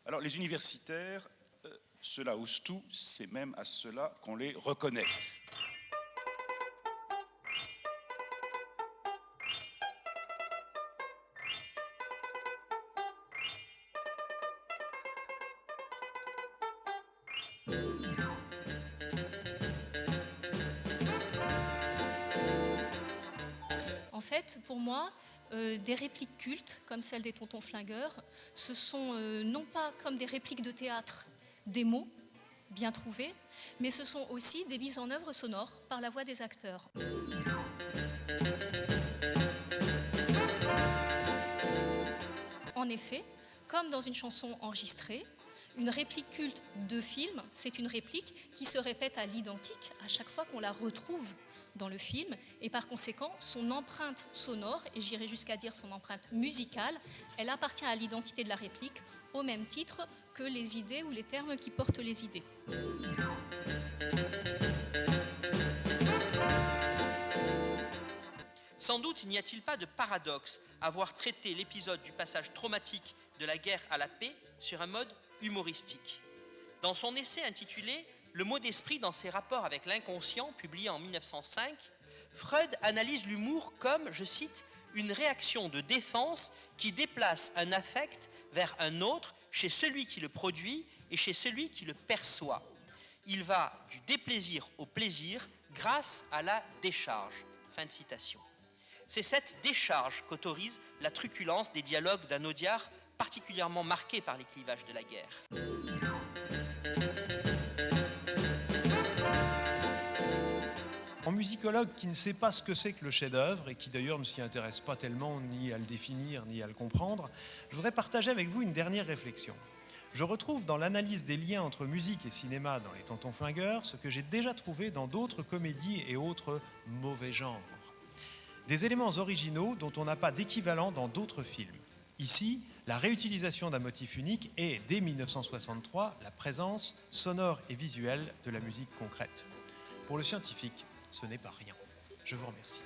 Alors les universitaires, cela ose tout, c'est même à cela qu'on les reconnaît. En fait, pour moi, des répliques cultes, comme celle des Tontons Flingueurs, ce sont non pas comme des répliques de théâtre, des mots bien trouvés, mais ce sont aussi des mises en œuvre sonores par la voix des acteurs. En effet, comme dans une chanson enregistrée, une réplique culte de film, c'est une réplique qui se répète à l'identique à chaque fois qu'on la retrouve dans le film, et par conséquent, son empreinte sonore, et j'irai jusqu'à dire son empreinte musicale, elle appartient à l'identité de la réplique, au même titre que les idées ou les termes qui portent les idées. Sans doute n'y a-t-il pas de paradoxe à voir traiter l'épisode du passage traumatique de la guerre à la paix sur un mode humoristique. Dans son essai intitulé « Le mot d'esprit dans ses rapports avec l'inconscient », publié en 1905, Freud analyse l'humour comme, je cite, « une réaction de défense qui déplace un affect vers un autre chez celui qui le produit et chez celui qui le perçoit. Il va du déplaisir au plaisir grâce à la décharge. » Fin de citation. C'est cette décharge qu'autorise la truculence des dialogues d'un Audiard particulièrement marqué par les clivages de la guerre. En musicologue qui ne sait pas ce que c'est que le chef-d'œuvre et qui d'ailleurs ne s'y intéresse pas tellement ni à le définir ni à le comprendre, je voudrais partager avec vous une dernière réflexion. Je retrouve dans l'analyse des liens entre musique et cinéma dans Les Tontons Flingueurs ce que j'ai déjà trouvé dans d'autres comédies et autres mauvais genres. Des éléments originaux dont on n'a pas d'équivalent dans d'autres films. Ici, la réutilisation d'un motif unique et, dès 1963, la présence sonore et visuelle de la musique concrète. Pour le scientifique, ce n'est pas rien. Je vous remercie.